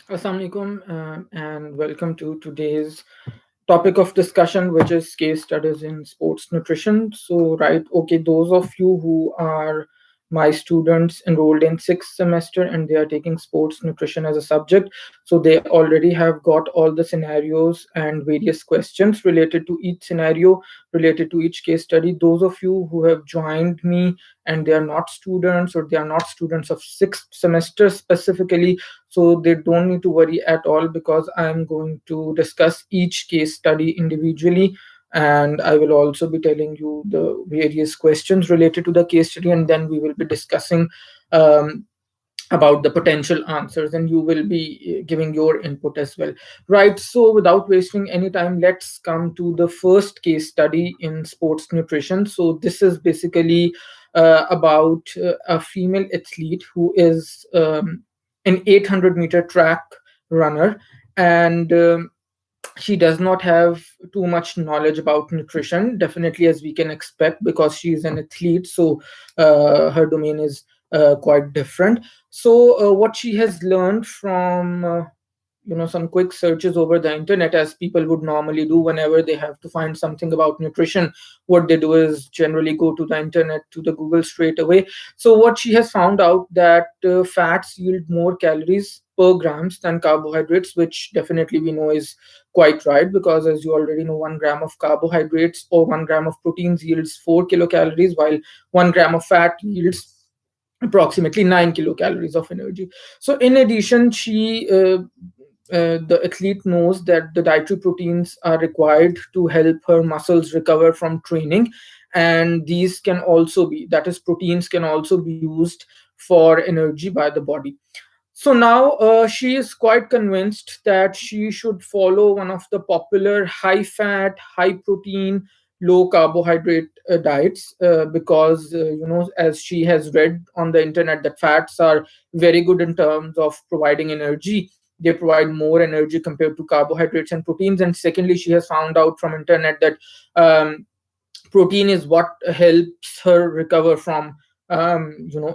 Assalamualaikum and welcome to today's topic of discussion, which is case studies in sports nutrition. So, right, okay, those of you who are my students enrolled in sixth semester and they are taking sports nutrition as a subject, so they already have got all the scenarios and various questions related to each scenario, related to each case study. Those of you who have joined me and they are not students or they are not students of sixth semester specifically, so they don't need to worry at all because I'm going to discuss each case study individually, and I will also be telling you the various questions related to the case study, and then we will be discussing um, about the potential answers, and you will be giving your input as well. Right, so without wasting any time, let's come to the first case study in sports nutrition. So this is basically about a female athlete who is an 800-meter track runner, and she does not have too much knowledge about nutrition, definitely, as we can expect, because she is an athlete. So her domain is quite different. So what she has learned from some quick searches over the internet, as people would normally do whenever they have to find something about nutrition, what they do is generally go to the internet, to the Google straight away. So what she has found out that fats yield more calories per grams than carbohydrates, which definitely we know is quite right, because as you already know, 1 gram of carbohydrates or 1 gram of proteins yields 4 kilocalories, while 1 gram of fat yields approximately 9 kilocalories of energy. So in addition, the athlete knows that the dietary proteins are required to help her muscles recover from training, and these can also be, that is, proteins can also be used for energy by the body. So now she is quite convinced that she should follow one of the popular high fat, high protein, low carbohydrate diets, because, as she has read on the internet, that fats are very good in terms of providing energy. They provide more energy compared to carbohydrates and proteins. And secondly, she has found out from internet that protein is what helps her recover from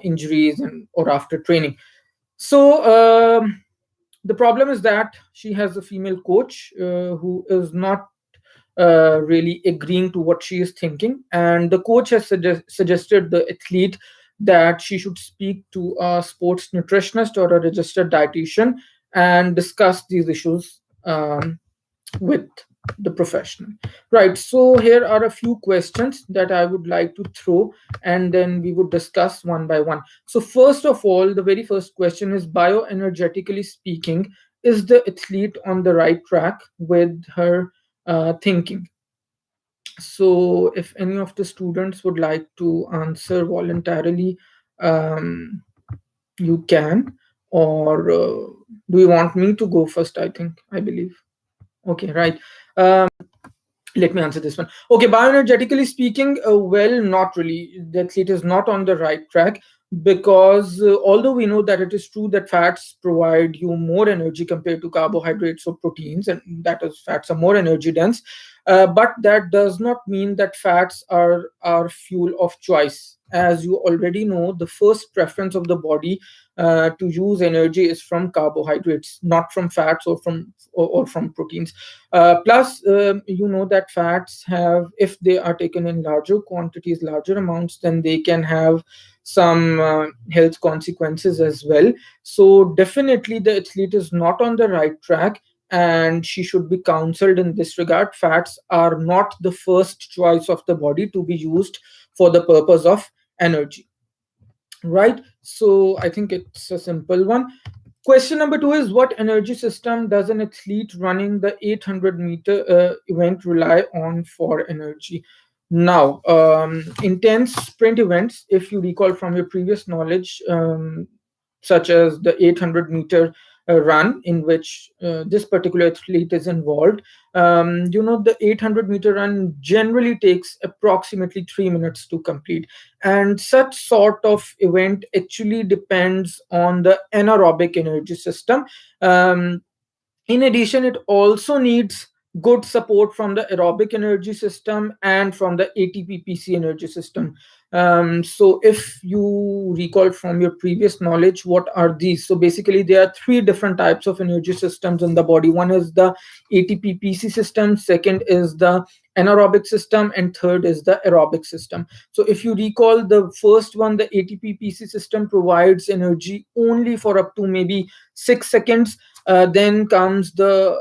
injuries and or after training. So the problem is that she has a female coach who is not really agreeing to what she is thinking, and the coach has suggested the athlete that she should speak to a sports nutritionist or a registered dietitian and discuss these issues with the professional. Right, so here are a few questions that I would like to throw, and then we would discuss one by one. So first of all, the very first question is, bioenergetically speaking, is the athlete on the right track with her thinking? So if any of the students would like to answer voluntarily, um, you can, or do you want me to go first? I believe. Okay, right. Um, Let me answer this one. Okay, bioenergetically speaking, well, not really. The athlete is not on the right track, because although we know that it is true that fats provide you more energy compared to carbohydrates or proteins, and that is, fats are more energy dense, but that does not mean that fats are our fuel of choice. As you already know, the first preference of the body to use energy is from carbohydrates, not from fats or from proteins. Plus, you know that fats have, if they are taken in larger quantities, larger amounts, then they can have some health consequences as well. So, definitely, the athlete is not on the right track, and she should be counseled in this regard. Fats are not the first choice of the body to be used for the purpose of energy. Right? So, I think it's a simple one. Question number two is, what energy system does an athlete running the 800-meter event rely on for energy? Now, intense sprint events, if you recall from your previous knowledge, such as the 800-meter run in which this particular athlete is involved, the 800-meter run generally takes approximately 3 minutes to complete. And such sort of event actually depends on the anaerobic energy system. In addition, it also needs good support from the aerobic energy system and from the ATP Pc energy system. So if you recall from your previous knowledge, what are these? So basically there are three different types of energy systems in the body. One is the ATP Pc system, second is the anaerobic system, and third is the aerobic system. So if you recall, the first one, the ATP Pc system, provides energy only for up to maybe 6 seconds. Then comes the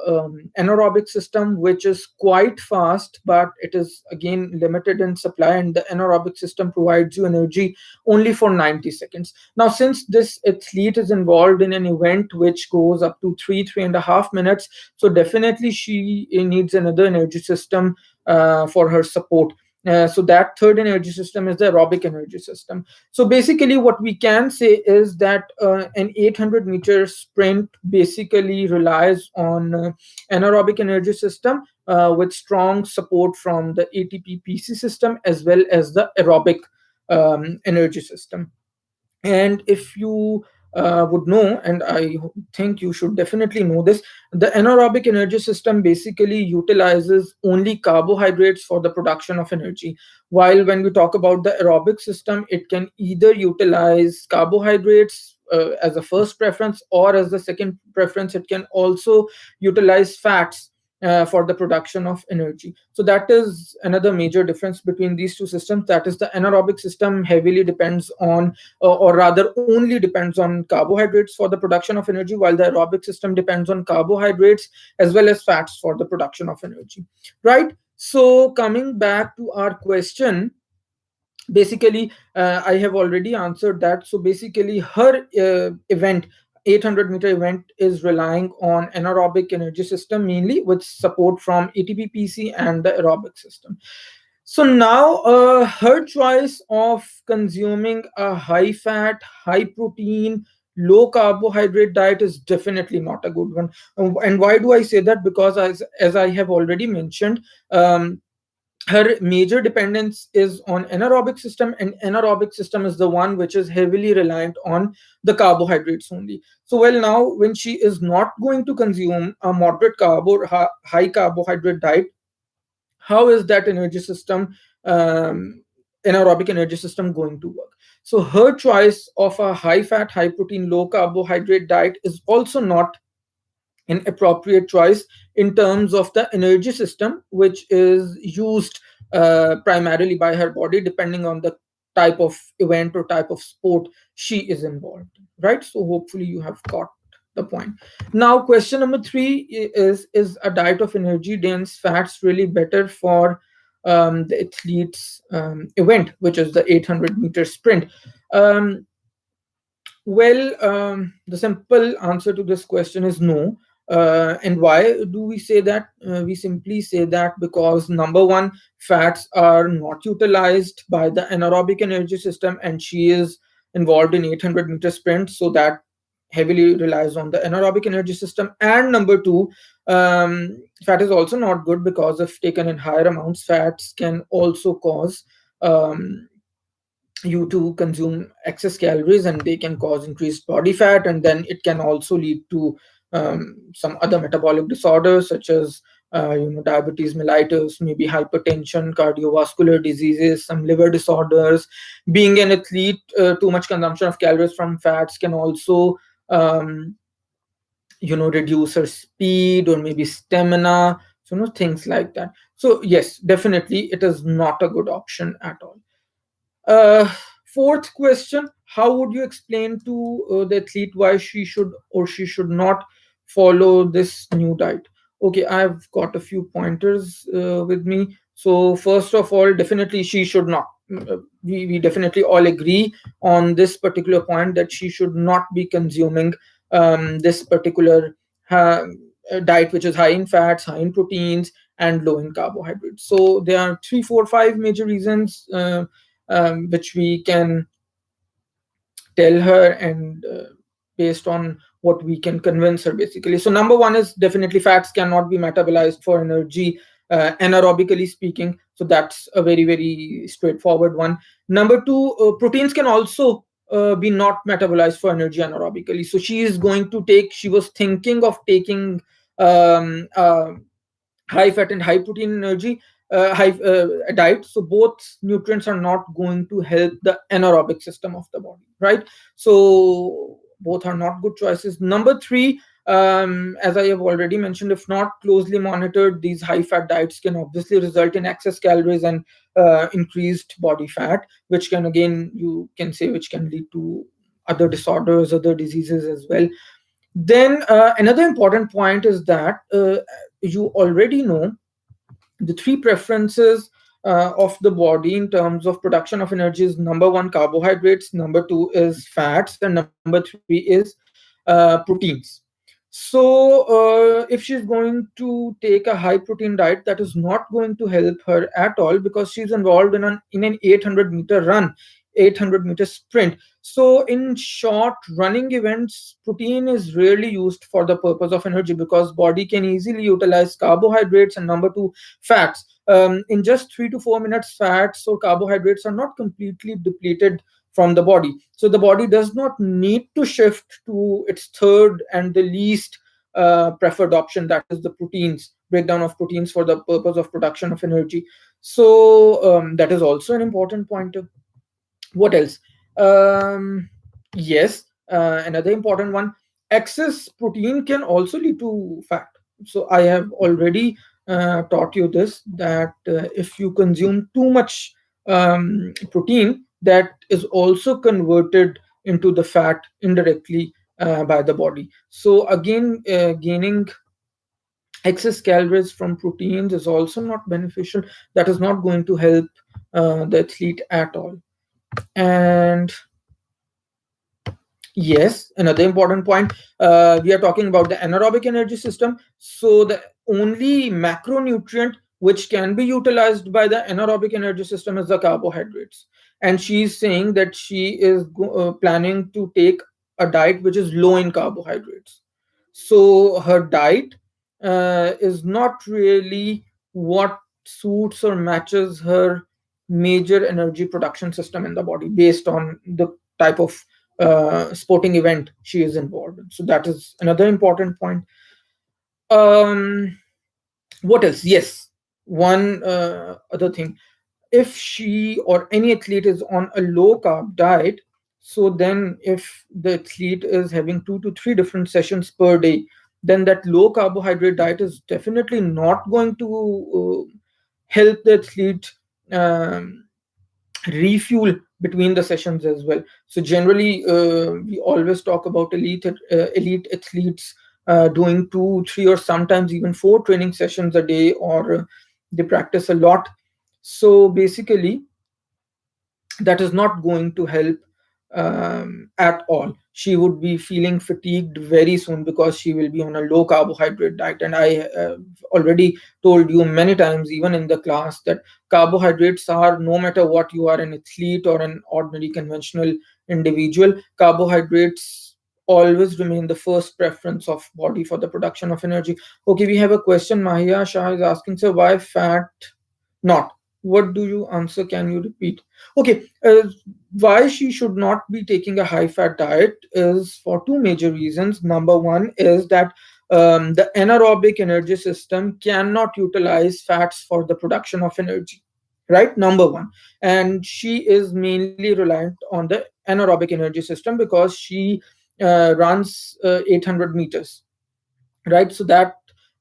anaerobic system, which is quite fast, but it is again limited in supply, and the anaerobic system provides you energy only for 90 seconds. Now, since this athlete is involved in an event which goes up to 3.5 minutes, so definitely she needs another energy system for her support. So that third energy system is the aerobic energy system. So basically, what we can say is that an 800-meter sprint basically relies on anaerobic energy system with strong support from the ATP PC system as well as the aerobic energy system. And if you would know, and I think you should definitely know this, the anaerobic energy system basically utilizes only carbohydrates for the production of energy. While when we talk about the aerobic system, it can either utilize carbohydrates as a first preference, or as the second preference, it can also utilize fats for the production of energy. So that is another major difference between these two systems. That is, the anaerobic system heavily depends on, or rather only depends on carbohydrates for the production of energy, while the aerobic system depends on carbohydrates as well as fats for the production of energy. Right? So coming back to our question, basically I have already answered that. So basically her event, 800-meter event, is relying on anaerobic energy system mainly, with support from ATP PC and the aerobic system. So now her choice of consuming a high fat, high protein, low carbohydrate diet is definitely not a good one. And why do I say that? Because as I have already mentioned, her major dependence is on anaerobic system, and anaerobic system is the one which is heavily reliant on the carbohydrates only. So well, now when she is not going to consume a moderate carb or high carbohydrate diet, how is that energy system, anaerobic energy system, going to work? So her choice of a high fat, high protein, low carbohydrate diet is also not an appropriate choice in terms of the energy system which is used primarily by her body, depending on the type of event or type of sport she is involved in. Right? So hopefully you have got the point. Now, question number three is a diet of energy dense fats really better for the athlete's event, which is the 800-meter sprint? um, the simple answer to this question is no. And why do we say that? We simply say that because, number one, fats are not utilized by the anaerobic energy system, and she is involved in 800-meter sprint, so that heavily relies on the anaerobic energy system. And number two, fat is also not good because if taken in higher amounts, fats can also cause um, you to consume excess calories, and they can cause increased body fat, and then it can also lead to some other metabolic disorders such as diabetes mellitus, maybe hypertension, cardiovascular diseases, some liver disorders. Being an athlete, too much consumption of calories from fats can also um, reduce her speed or maybe stamina, so things like that. So yes, definitely it is not a good option at all. uh, Fourth question: how would you explain to the athlete why she should or she should not follow this new diet? Okay, I've got a few pointers with me. So, first of all, definitely she should not. We definitely all agree on this particular point that she should not be consuming this particular uh, diet, which is high in fats, high in proteins, and low in carbohydrates. So, there are three, four, five major reasons. Which we can tell her, and based on what we can convince her, basically. So number one is definitely fats cannot be metabolized for energy, anaerobically speaking. So that's a very, very straightforward one. Number two, proteins can also be not metabolized for energy anaerobically. So she is going to take, she was thinking of taking um, uh, high fat and high protein energy high diet, so both nutrients are not going to help the anaerobic system of the body, right? So both are not good choices. Number three, as I have already mentioned, if not closely monitored, these high fat diets can obviously result in excess calories and increased body fat, which can, again, you can say, which can lead to other disorders, other diseases as well. Then another important point is that you already know the three preferences of the body in terms of production of energy is: number one, carbohydrates; number two is fats; and number three is proteins. So if she's going to take a high protein diet, that is not going to help her at all, because she's involved in an 800-meter run, 800-meter sprint. So in short running events, protein is rarely used for the purpose of energy, because body can easily utilize carbohydrates and number two, fats. In just 3 to 4 minutes, fats or carbohydrates are not completely depleted from the body. So the body does not need to shift to its third and the least preferred option, that is the proteins, breakdown of proteins for the purpose of production of energy. So that is also an important pointer. What else? Yes, another important one: excess protein can also lead to fat. So I have already taught you this, that if you consume too much protein, that is also converted into the fat indirectly by the body. So again, gaining excess calories from proteins is also not beneficial. That is not going to help the athlete at all. And yes, another important point. We are talking about the anaerobic energy system. So the only macronutrient which can be utilized by the anaerobic energy system is the carbohydrates. And she's saying that she is planning to take a diet which is low in carbohydrates. So her diet is not really what suits or matches her major energy production system in the body, based on the type of sporting event she is involved in. So that is another important point. Um, what else? Yes, one other thing: if she or any athlete is on a low carb diet, so then if the athlete is having 2 to 3 different sessions per day, then that low carbohydrate diet is definitely not going to help the athlete um, refuel between the sessions as well. So generally, we always talk about elite athletes doing 2, 3, or sometimes even 4 training sessions a day, or they practice a lot. So basically, that is not going to help at all. She would be feeling fatigued very soon, because she will be on a low carbohydrate diet. And I already told you many times, even in the class, that carbohydrates are, no matter what you are, an athlete or an ordinary conventional individual, carbohydrates always remain the first preference of body for the production of energy. Okay, we have a question. Mahia Shah is asking, so why fat not? What do you answer? Can you repeat? Okay, why she should not be taking a high fat diet is for two major reasons. Number one is that the anaerobic energy system cannot utilize fats for the production of energy, right? Number one. And she is mainly reliant on the anaerobic energy system, because she runs 800 meters, right? So that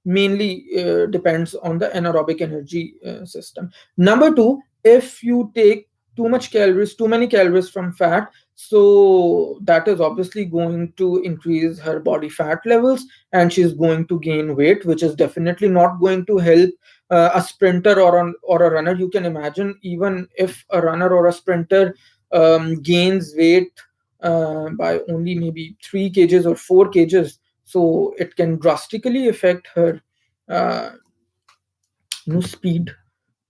mainly depends on the anaerobic energy system. Number two, if you take too many calories from fat, so that is obviously going to increase her body fat levels, and she's going to gain weight, which is definitely not going to help a sprinter or a runner. You can imagine, even if a runner or a sprinter gains weight by only maybe 3 kgs or 4 kgs, so it can drastically affect her uh, speed.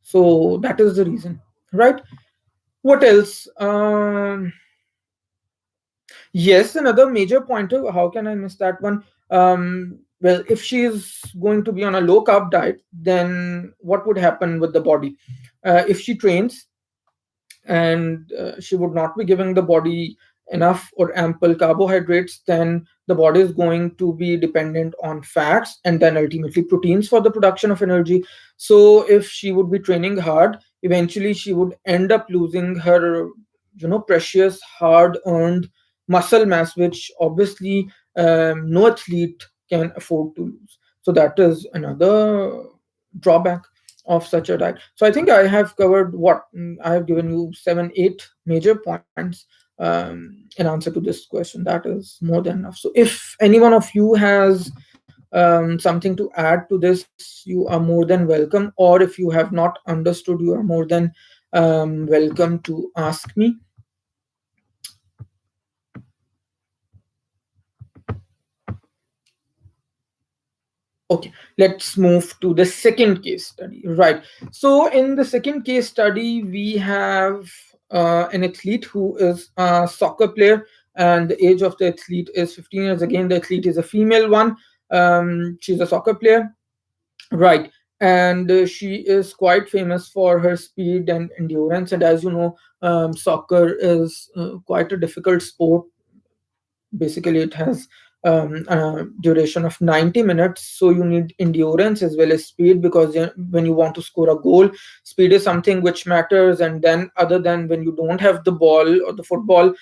So that is the reason, right? What else? Yes, another major pointer, how can I miss that one? Well, if she is going to be on a low carb diet, then what would happen with the body? If she trains, and she would not be giving the body enough or ample carbohydrates, then the body is going to be dependent on fats and then ultimately proteins for the production of energy. So if she would be training hard, eventually she would end up losing her, precious hard earned muscle mass, which obviously no athlete can afford to lose. So that is another drawback of such a diet. So I think I have covered I have given you 7 8 major points in answer to this question. That is more than enough. So if any one of you has something to add to this, you are more than welcome. Or if you have not understood, you are more than welcome to ask me. Okay, let's move to the second case study. Right. So, in the second case study, we have an athlete who is a soccer player, and the age of the athlete is 15 years. Again, the athlete is a female one. She's a soccer player. Right. And she is quite famous for her speed and endurance. And as you know, soccer is quite a difficult sport. Basically, it has a duration of 90 minutes, so you need endurance as well as speed, because when you want to score a goal, speed is something which matters. And then other than when you don't have the ball or the football,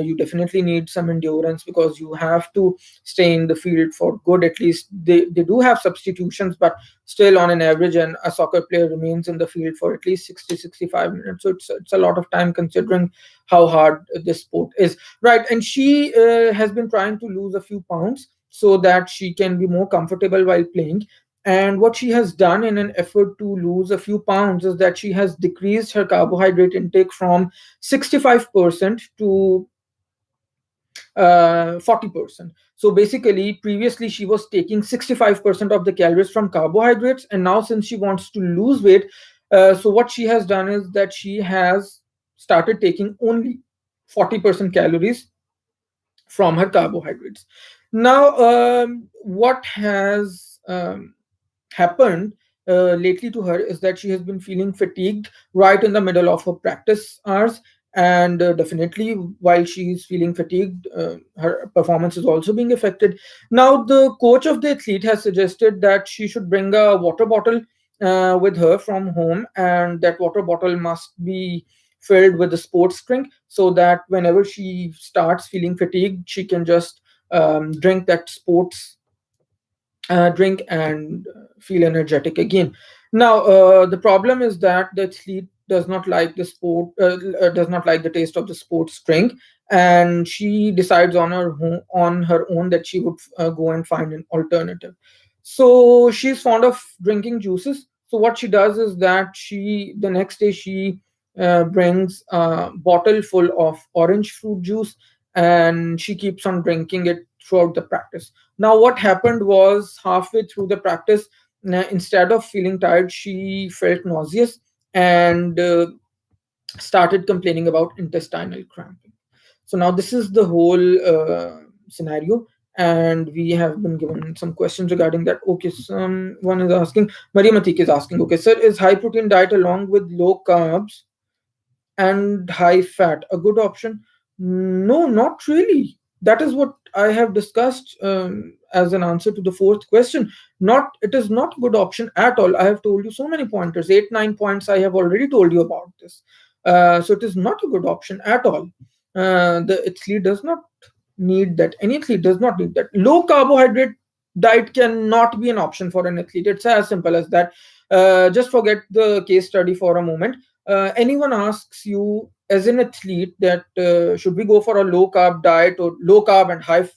you definitely need some endurance, because you have to stay in the field for good. At least they do have substitutions, but still on an average, and a soccer player remains in the field for at least 60 65 minutes. So it's a lot of time, considering how hard this sport is. Right. And she has been trying to lose a few pounds so that she can be more comfortable while playing. And what she has done in an effort to lose a few pounds is that she has decreased her carbohydrate intake from 65% to 40%. So basically, previously she was taking 65% of the calories from carbohydrates, and now since she wants to lose weight, so what she has done is that she has started taking only 40% calories from her carbohydrates. Now, what has happened lately to her is that she has been feeling fatigued right in the middle of her practice hours. And definitely, while she is feeling fatigued, her performance is also being affected. Now, the coach of the athlete has suggested that she should bring a water bottle with her from home, and that water bottle must be filled with a sports drink, so that whenever she starts feeling fatigued, she can just drink that sports drink and feel energetic again. Now, the problem is that the athlete does not like the does not like the taste of the sports drink, and she decides on her own that she would go and find an alternative. So she's fond of drinking juices. So what she does is that the next day she brings a bottle full of orange fruit juice, and she keeps on drinking it throughout the practice. Now, what happened was, halfway through the practice, instead of feeling tired, she felt nauseous and started complaining about intestinal cramping. So now this is the whole scenario, and we have been given some questions regarding that. Okay, someone is asking, Maria Matik is asking, okay, sir, is high protein diet along with low carbs and high fat a good option? No, not really. That is what I have discussed as an answer to the fourth question. Not, it is not a good option at all. I have told you so many pointers, 8 9 points. I have already told you about this. So it is not a good option at all. The athlete does not need that. Any athlete does not need that. Low carbohydrate diet cannot be an option for an athlete. It's as simple as that. Just forget the case study for a moment. Anyone asks you as an athlete that should we go for a low carb diet or low carb and high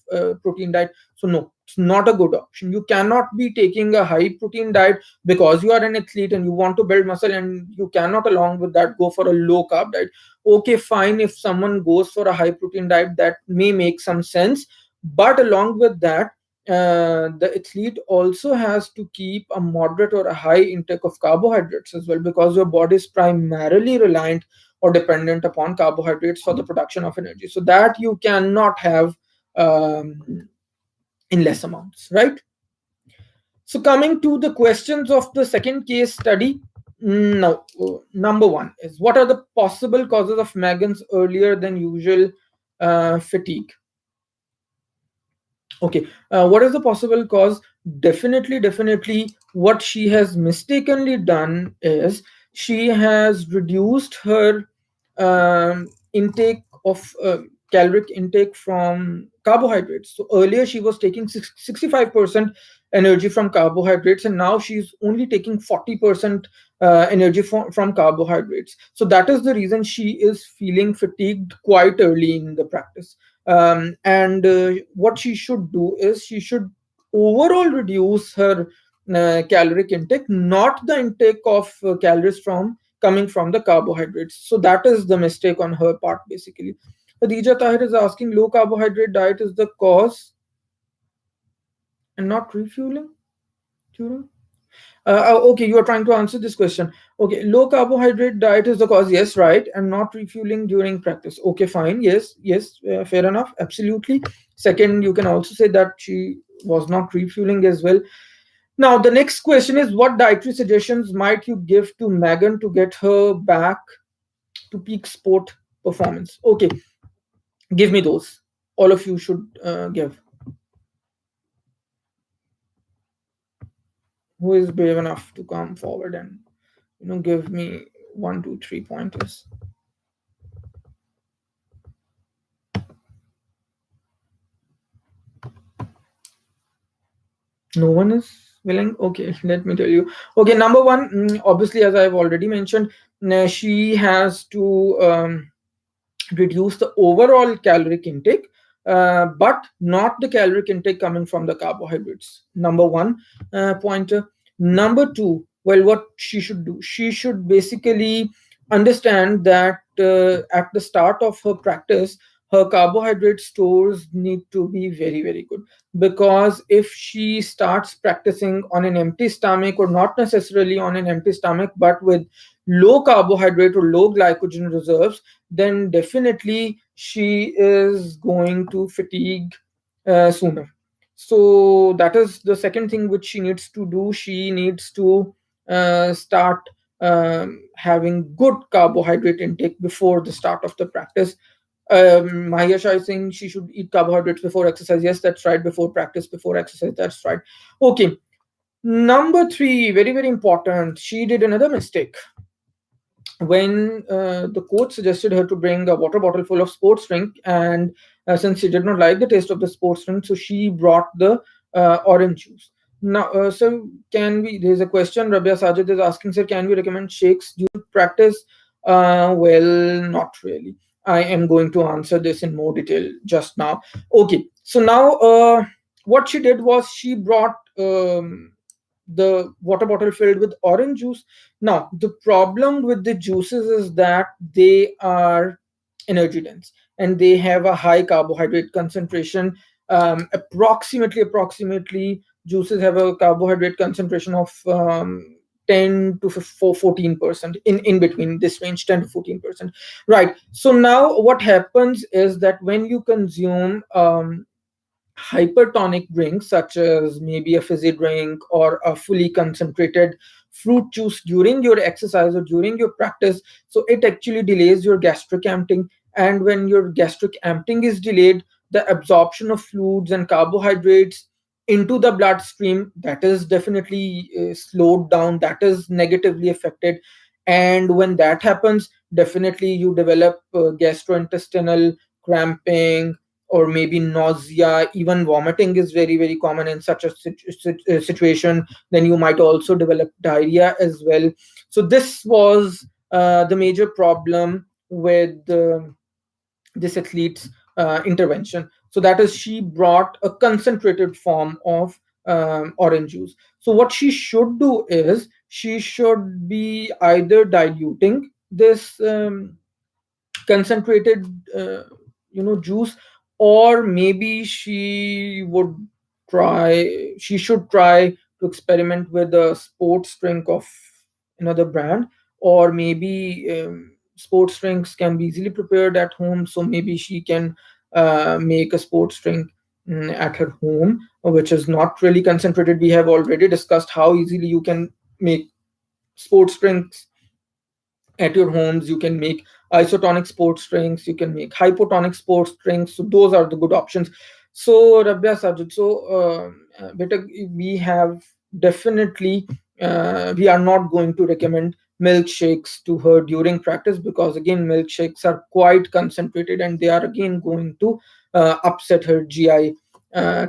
protein diet? So no, it's not a good option. You cannot be taking a high protein diet because you are an athlete and you want to build muscle, and you cannot along with that go for a low carb diet. Okay, fine, if someone goes for a high protein diet, that may make some sense, but along with that, the athlete also has to keep a moderate or a high intake of carbohydrates as well, because your body is primarily reliant or dependent upon carbohydrates for the production of energy. So that you cannot have in less amounts, right? So coming to the questions of the second case study, now number one is, what are the possible causes of Megan's earlier than usual fatigue. Okay, what is the possible cause? Definitely, what she has mistakenly done is she has reduced her intake of caloric intake from carbohydrates. So earlier she was taking 65% energy from carbohydrates, and now she's only taking 40% energy from carbohydrates. So that is the reason she is feeling fatigued quite early in the practice. And what she should do is she should overall reduce her caloric intake, not the intake of calories from coming from the carbohydrates. So that is the mistake on her part, basically. Khadija Tahir is asking, low carbohydrate diet is the cause and not refueling. Do you know? Okay, you are trying to answer this question. Okay, low carbohydrate diet is the cause. Yes, right, and not refueling during practice. Okay, fine. Yes, fair enough. Absolutely. Second, you can also say that she was not refueling as well. Now, the next question is, what dietary suggestions might you give to Megan to get her back to peak sport performance? Okay, give me those. All of you should give. Who is brave enough to come forward and give me one, two, three pointers? No one is willing. Okay, let me tell you. Okay, number one, obviously, as I've already mentioned, she has to reduce the overall caloric intake, but not the caloric intake coming from the carbohydrates. Number one pointer. Number two, well, what she should do, she should basically understand that at the start of her practice, her carbohydrate stores need to be very, very good. Because if she starts practicing on an empty stomach, or not necessarily on an empty stomach, but with low carbohydrate or low glycogen reserves, then definitely she is going to fatigue sooner. So that is the second thing which she needs to do. She needs to start having good carbohydrate intake before the start of the practice. Mahesh, I think she should eat carbohydrates before exercise. Yes, that's right. Before practice, before exercise, that's right. Okay. Number three, very, very important. She did another mistake when the coach suggested her to bring a water bottle full of sports drink, and since she did not like the taste of the sports drink, so she brought the orange juice. Now, so can we? There's a question. Rabia Sajid is asking, sir, can we recommend shakes during practice? Well, not really. I am going to answer this in more detail just now. Okay, so now what she did was she brought the water bottle filled with orange juice. Now, the problem with the juices is that they are energy dense and they have a high carbohydrate concentration. Approximately, juices have a carbohydrate concentration of 10 to 14%, in between this range, 10 to 14%. Right. So now what happens is that when you consume hypertonic drinks such as maybe a fizzy drink or a fully concentrated fruit juice during your exercise or during your practice, so it actually delays your gastric emptying. And when your gastric emptying is delayed, the absorption of fluids and carbohydrates into the bloodstream, that is definitely slowed down, that is negatively affected. And when that happens, definitely you develop gastrointestinal cramping, or maybe nausea. Even vomiting is very, very common in such a situation. Then you might also develop diarrhea as well. So this was the major problem with this athlete's intervention. So that is, she brought a concentrated form of orange juice. So what she should do is she should be either diluting this concentrated juice, or maybe she should try to experiment with a sports drink of another brand. Or maybe sports drinks can be easily prepared at home, so maybe she can make a sports drink at her home, which is not really concentrated. We have already discussed how easily you can make sports drinks at your homes. You can make isotonic sports drinks, you can make hypotonic sports drinks, so those are the good options. So Rabia, Sajid, so better, we have definitely, we are not going to recommend milkshakes to her during practice, because again milkshakes are quite concentrated and they are again going to upset her GI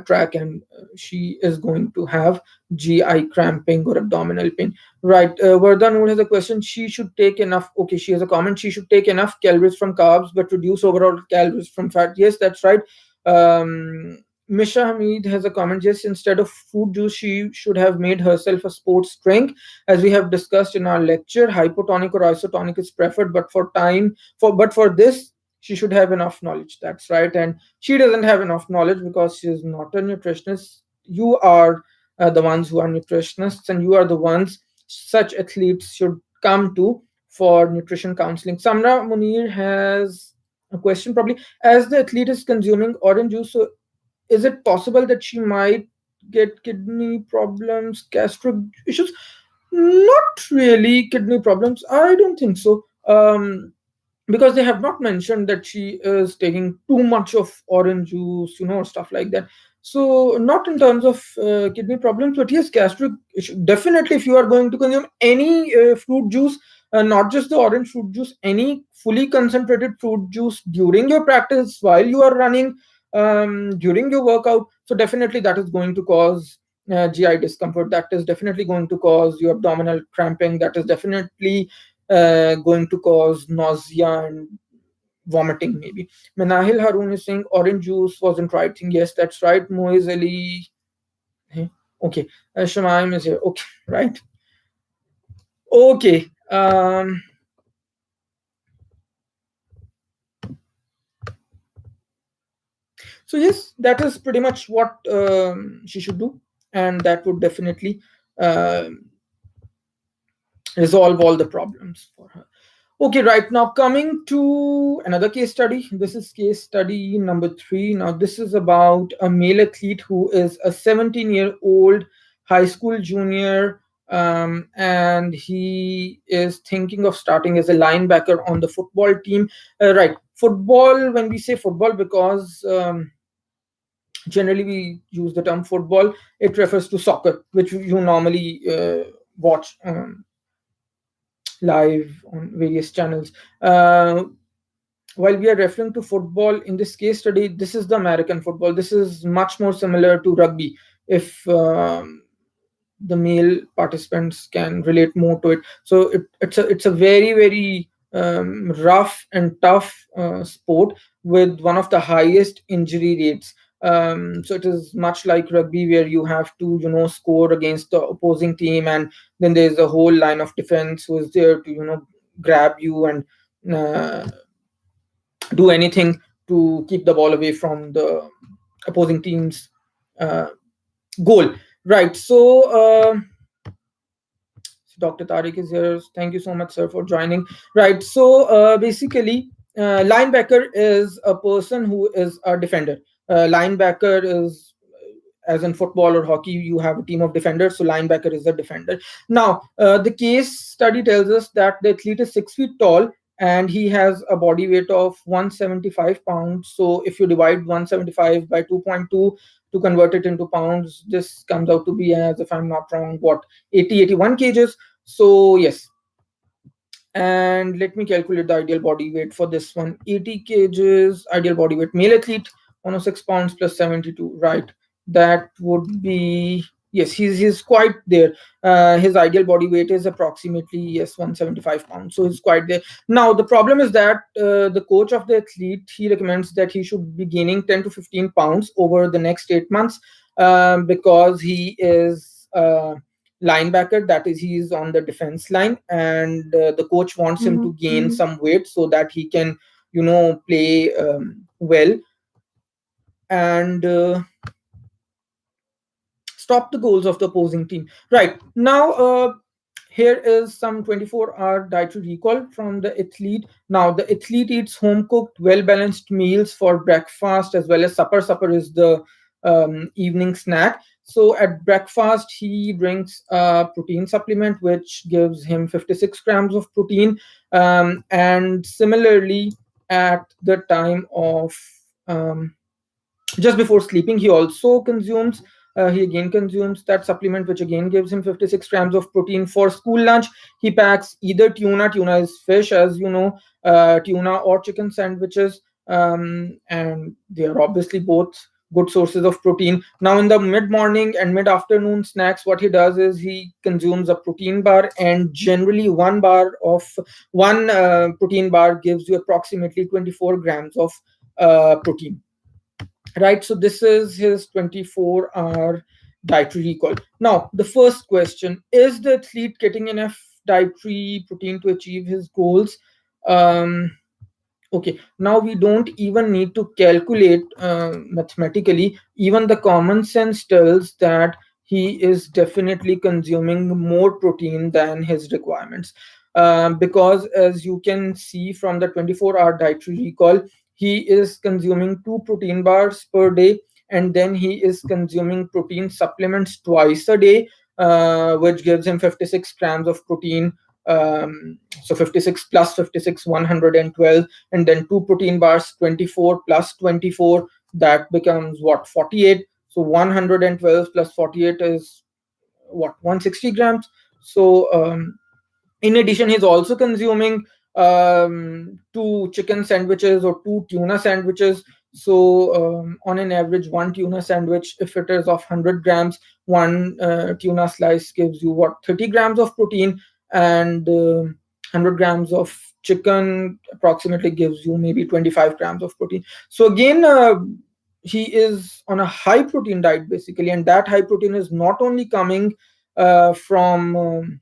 track, and she is going to have GI cramping or abdominal pain. Right. Vardhan has a question. She should take enough. Okay, she has a comment. She should take enough calories from carbs, but reduce overall calories from fat. Yes, that's right. Um, Misha Hamid has a comment. Yes, instead of fruit juice, she should have made herself a sports drink. As we have discussed in our lecture, hypotonic or isotonic is preferred, but for this, she should have enough knowledge. That's right. And she doesn't have enough knowledge because she is not a nutritionist. You are the ones who are nutritionists, and you are the ones such athletes should come to for nutrition counseling. Samra Munir has a question, probably, as the athlete is consuming orange juice, so is it possible that she might get kidney problems, gastric issues? Not really kidney problems. I don't think so. Because they have not mentioned that she is taking too much of orange juice, stuff like that. So not in terms of kidney problems, but yes, gastric issue. Definitely, if you are going to consume any fruit juice, not just the orange fruit juice, any fully concentrated fruit juice during your practice, while you are running, during your workout, so definitely that is going to cause GI discomfort. That is definitely going to cause your abdominal cramping. That is definitely going to cause nausea and vomiting, maybe. Menahil Harun is saying orange juice wasn't right thing. Yes, that's right. Moiz Ali. Hey, okay. Shamaim is here. Okay, right. Okay. So yes, that is pretty much what she should do, and that would definitely resolve all the problems for her. Okay, right now coming to another case study. This is case study number 3. Now, this is about a male athlete who is a 17-year-old high school junior, and he is thinking of starting as a linebacker on the football team. Right, football, when we say football, because generally we use the term football, it refers to soccer, which you normally watch live on various channels. While we are referring to football in this case study, this is the American football. This is much more similar to rugby, if the male participants can relate more to it. So it's a very, very rough and tough sport with one of the highest injury rates. So it is much like rugby, where you have to score against the opposing team, and then there's a whole line of defense who is there to grab you and uh, do anything to keep the ball away from the opposing team's uh, goal. Right. So Dr. Tariq is here. Thank you so much, sir, for joining. Right. So basically, linebacker is a person who is a defender. Linebacker is, as in football or hockey, you have a team of defenders. So linebacker is a defender. Now, the case study tells us that the athlete is 6 feet tall and he has a body weight of 175 pounds. So if you divide 175 by 2.2 to convert it into pounds, this comes out to be, as if I'm not wrong, what, 81 kgs. So yes, and let me calculate the ideal body weight for this one. 80 kgs ideal body weight, male athlete, 106 pounds plus 72, right? That would be, yes, he's quite there. His ideal body weight is approximately, yes, 175 pounds, so he's quite there. Now the problem is that the coach of the athlete, he recommends that he should be gaining 10 to 15 pounds over the next 8 months, because he is linebacker, that is, he is on the defense line, and the coach wants him to gain some weight so that he can play well, and stop the goals of the opposing team. Right now, here is some 24-hour dietary recall from the athlete. Now, the athlete eats home cooked, well balanced meals for breakfast as well as supper. Supper is the evening snack. So at breakfast, he drinks a protein supplement which gives him 56 grams of protein. And similarly, at the time of um, just before sleeping, he also consumes he again consumes that supplement, which again gives him 56 grams of protein. For school lunch, he packs either tuna is fish, as you know, tuna or chicken sandwiches, and they are obviously both good sources of protein. Now in the mid morning and mid afternoon snacks, what he does is he consumes a protein bar, and generally one protein bar gives you approximately 24 grams of protein, right? So this is his 24-hour dietary recall. Now the first question: is the athlete getting enough dietary protein to achieve his goals? um, Okay, now we don't even need to calculate mathematically. Even the common sense tells that he is definitely consuming more protein than his requirements. Because as you can see from the 24-hour dietary recall, he is consuming 2 protein bars per day, and then he is consuming protein supplements twice a day, which gives him 56 grams of protein. So 56 plus 56, 112, and then 2 protein bars, 24 plus 24, that becomes what, 48. So 112 plus 48 is what, 160 grams. So in addition, he's also consuming 2 chicken sandwiches or 2 tuna sandwiches. So on an average, one tuna sandwich, if it is of 100 grams, one tuna slice gives you what, 30 grams of protein, and 100 grams of chicken approximately gives you maybe 25 grams of protein. So again, he is on a high protein diet basically, and that high protein is not only coming from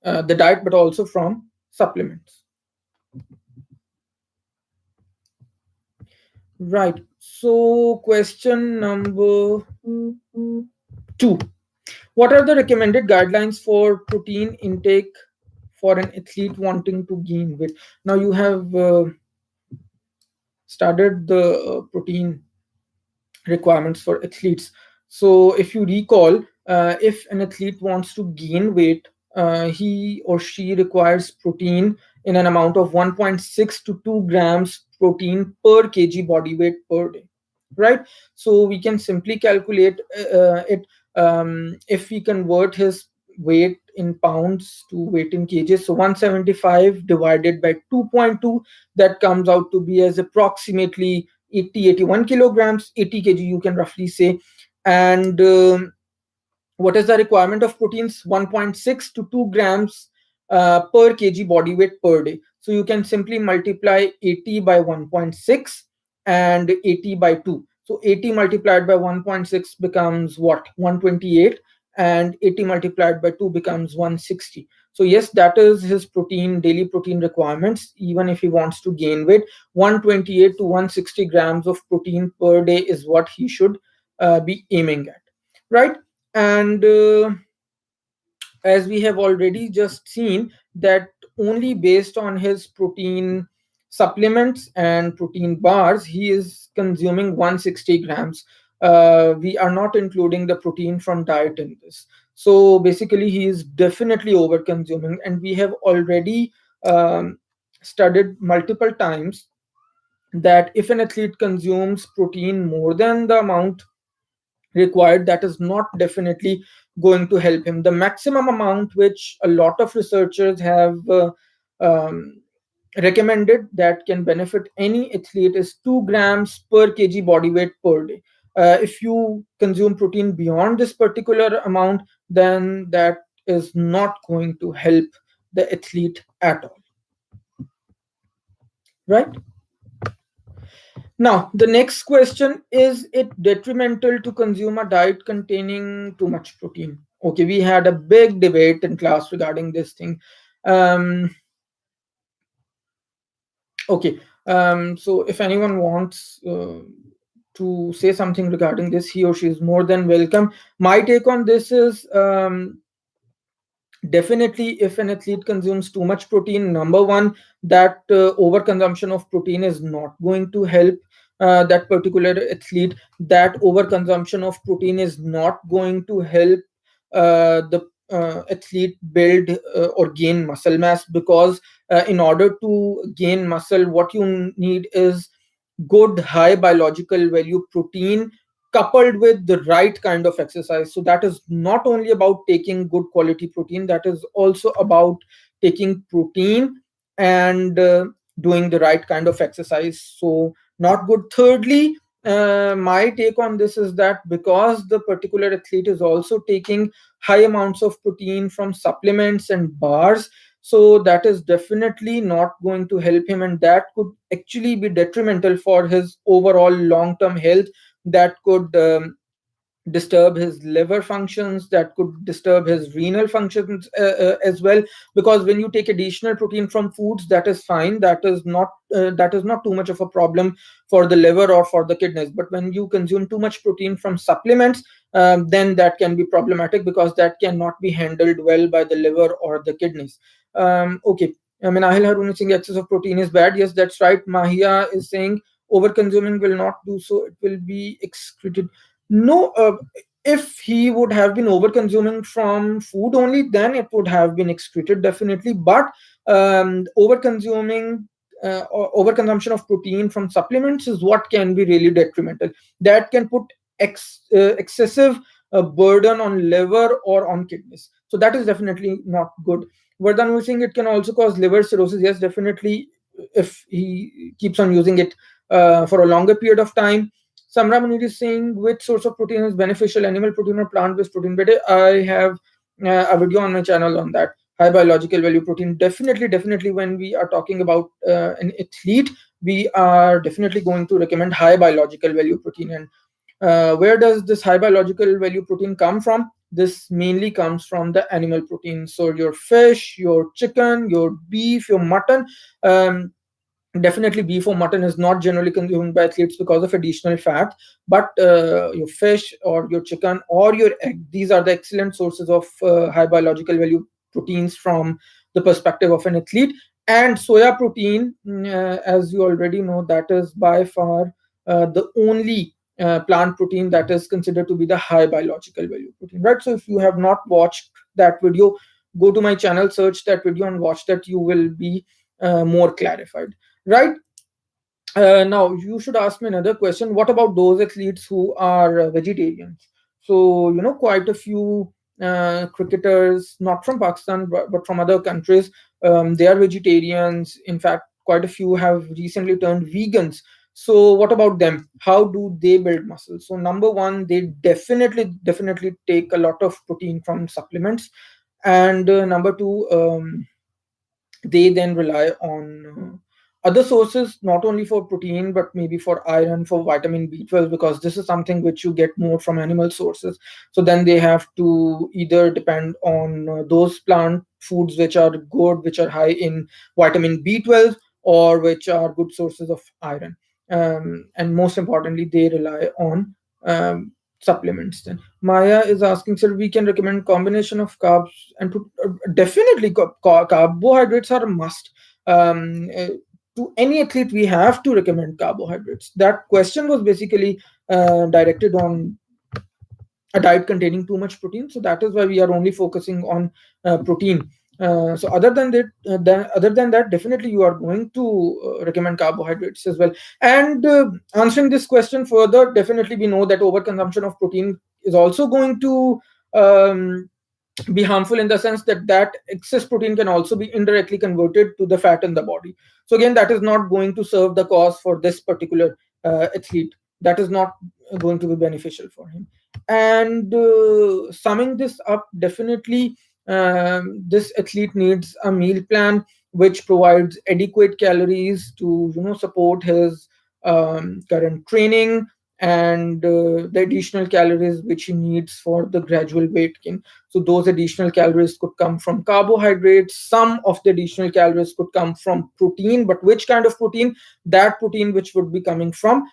the diet, but also from supplements. Right. So question number 2: what are the recommended guidelines for protein intake for an athlete wanting to gain weight? Now you have started the protein requirements for athletes. So, if you recall, if an athlete wants to gain weight, he or she requires protein in an amount of 1.6 to 2 grams protein per kg body weight per day, right? So, we can simply calculate it. If we convert his weight in pounds to weight in kgs, so 175 divided by 2.2, that comes out to be as approximately 81 kilograms, 80 kg, you can roughly say. And what is the requirement of proteins? 1.6 to 2 grams per kg body weight per day. So you can simply multiply 80 by 1.6 and 80 by 2. So 80 multiplied by 1.6 becomes what, 128, and 80 multiplied by 2 becomes 160. So yes, that is his protein daily protein requirements. Even if he wants to gain weight, 128 to 160 grams of protein per day is what he should be aiming at, right? And as we have already just seen, that only based on his protein supplements and protein bars, he is consuming 160 grams. We are not including the protein from diet in this. So basically, he is definitely over consuming, and we have already studied multiple times that if an athlete consumes protein more than the amount required, that is not definitely going to help him. The maximum amount which a lot of researchers have um, recommended that can benefit any athlete is 2 grams per kg body weight per day. If you consume protein beyond this particular amount, then that is not going to help the athlete at all, right? Now, the next question: is it detrimental to consume a diet containing too much protein? Okay, we had a big debate in class regarding this thing. Um, okay, so if anyone wants to say something regarding this, he or she is more than welcome. My take on this is definitely, if an athlete consumes too much protein, number one, that overconsumption of protein is not going to help. that particular athlete, that overconsumption of protein is not going to help the athlete build or gain muscle mass, because in order to gain muscle, what you need is good high biological value protein coupled with the right kind of exercise. So that is not only about taking good quality protein, that is also about taking protein and doing the right kind of exercise. So not good. Thirdly, my take on this is that because the particular athlete is also taking high amounts of protein from supplements and bars, so that is definitely not going to help him, and that could actually be detrimental for his overall long term health. That could disturb his liver functions, that could disturb his renal functions as well. Because when you take additional protein from foods, that is fine, that is not too much of a problem for the liver or for the kidneys. But when you consume too much protein from supplements, then that can be problematic, because that cannot be handled well by the liver or the kidneys. Okay, I mean, Ahil Harun is saying excess of protein is bad. Yes, that's right. Mahia is saying over consuming will not do so, it will be excreted. No, if he would have been over consuming from food only, then it would have been excreted definitely. But over consuming or overconsumption of protein from supplements is what can be really detrimental. That can put excessive burden on liver or on kidneys. So that is definitely not good. Vardhan was saying it can also cause liver cirrhosis. Yes, definitely, if he keeps on using it for a longer period of time. Samra Munir is saying which source of protein is beneficial, animal protein or plant-based protein better? I have a video on my channel on that. High biological value protein. Definitely, when we are talking about an athlete, we are definitely going to recommend high biological value protein. And where does this high biological value protein come from? This mainly comes from the animal protein. So your fish, your chicken, your beef, your mutton. Definitely, beef or mutton is not generally consumed by athletes because of additional fat, but your fish or your chicken or your egg, these are the excellent sources of high biological value proteins from the perspective of an athlete. And soya protein, as you already know, that is by far the only plant protein that is considered to be the high biological value protein, right? So if you have not watched that video, go to my channel, search that video and watch that. You will be more clarified, right? Now you should ask me another question. What about those athletes who are vegetarians? So quite a few cricketers, not from Pakistan but from other countries, they are vegetarians. In fact, quite a few have recently turned vegans. So what about them? How do they build muscle? So number one, they definitely take a lot of protein from supplements, and number two, they then rely on other sources, not only for protein but maybe for iron, for vitamin B12, because this is something which you get more from animal sources. So then they have to either depend on those plant foods which are good, which are high in vitamin B12, or which are good sources of iron. And most importantly, they rely on supplements. Then Maya is asking, sir, we can recommend combination of carbs and definitely carbohydrates are a must. To any athlete, we have to recommend carbohydrates. That question was basically directed on a diet containing too much protein. So that is why we are only focusing on protein. So other than that, definitely you are going to recommend carbohydrates as well. And answering this question further, definitely we know that overconsumption of protein is also going to um, be harmful, in the sense that that excess protein can also be indirectly converted to the fat in the body. So again, that is not going to serve the cause for this particular athlete. That is not going to be beneficial for him. And summing this up, definitely this athlete needs a meal plan which provides adequate calories to support his current training, and the additional calories which he needs for the gradual weight gain. So those additional calories could come from carbohydrates. Some of the additional calories could come from protein, but which kind of protein? That protein which would be coming from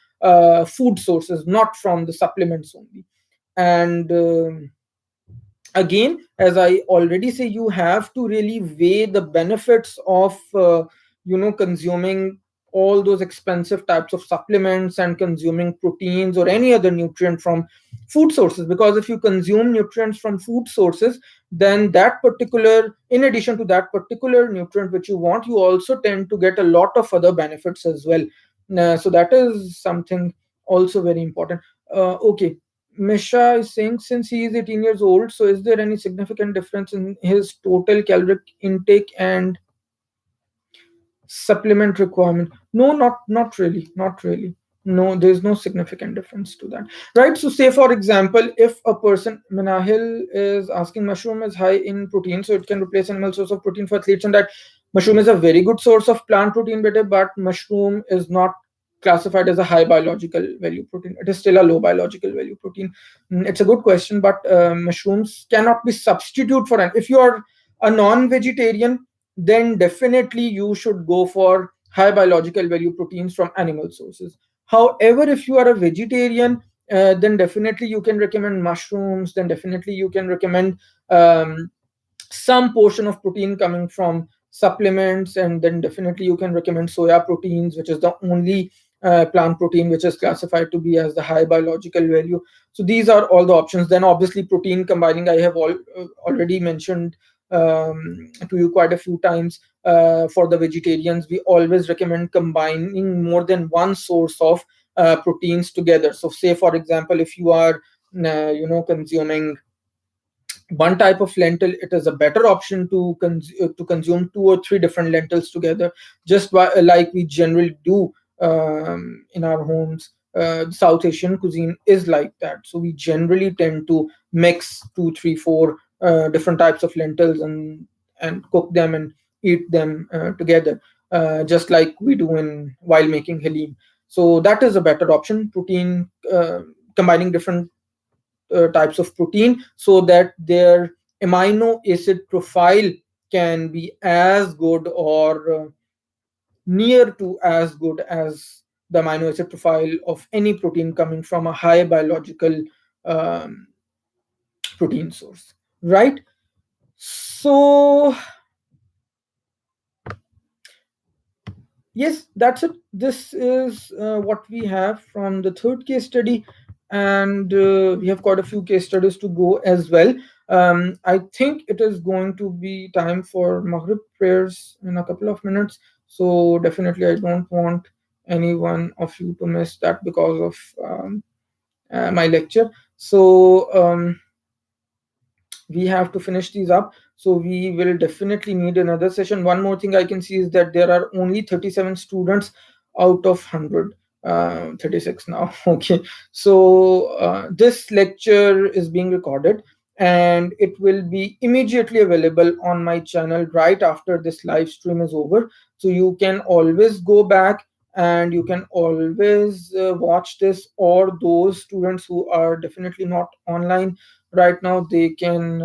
food sources, not from the supplements only. And again, as I already say, you have to really weigh the benefits of consuming all those expensive types of supplements and consuming proteins or any other nutrient from food sources. Because if you consume nutrients from food sources, then that particular, in addition to that particular nutrient which you want, you also tend to get a lot of other benefits as well. So that is something also very important. Okay, Misha is saying, since he is 18 years old, so is there any significant difference in his total caloric intake and supplement requirement? No, not really, not really. No, there's no significant difference to that, right? So say for example, if a person, Manahil is asking, mushroom is high in protein, so it can replace animal source of protein for athletes, and that mushroom is a very good source of plant protein, better, but mushroom is not classified as a high biological value protein. It is still a low biological value protein. It's a good question, but mushrooms cannot be substitute for an, if you are a non-vegetarian, then definitely you should go for high biological value proteins from animal sources. However, if you are a vegetarian, then definitely you can recommend mushrooms, then definitely you can recommend some portion of protein coming from supplements, and then definitely you can recommend soya proteins, which is the only plant protein which is classified to be as the high biological value. So these are all the options. Then obviously protein combining, I have already mentioned to you quite a few times. For the vegetarians, we always recommend combining more than one source of proteins together. So say for example, if you are consuming one type of lentil, it is a better option to to consume two or three different lentils together, just like we generally do in our homes. South Asian cuisine is like that, so we generally tend to mix two, three, four different types of lentils and cook them and eat them together, just like we do in while making halim. So that is a better option, protein, combining different types of protein, so that their amino acid profile can be as good or near to as good as the amino acid profile of any protein coming from a high biological um, protein source, right? So yes, that's it. This is what we have from the third case study, and we have quite a few case studies to go as well. I think it is going to be time for Maghrib prayers in a couple of minutes, so definitely I don't want any one of you to miss that because of my lecture. So we have to finish these up, so we will definitely need another session. One more thing I can see is that there are only 37 students out of 100. 36 now. Okay, so this lecture is being recorded and it will be immediately available on my channel right after this live stream is over, so you can always go back and you can always watch this, or those students who are definitely not online right now, they can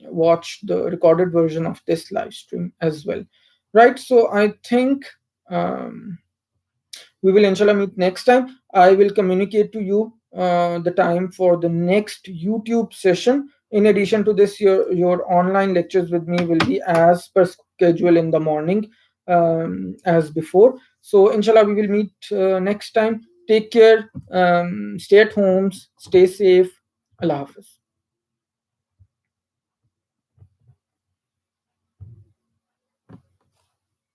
watch the recorded version of this live stream as well, right? So I think we will inshallah meet next time. I will communicate to you the time for the next YouTube session. In addition to this, your online lectures with me will be as per schedule in the morning, as before. So inshallah we will meet next time. Take care, stay at homes, stay safe. Allah Hafiz.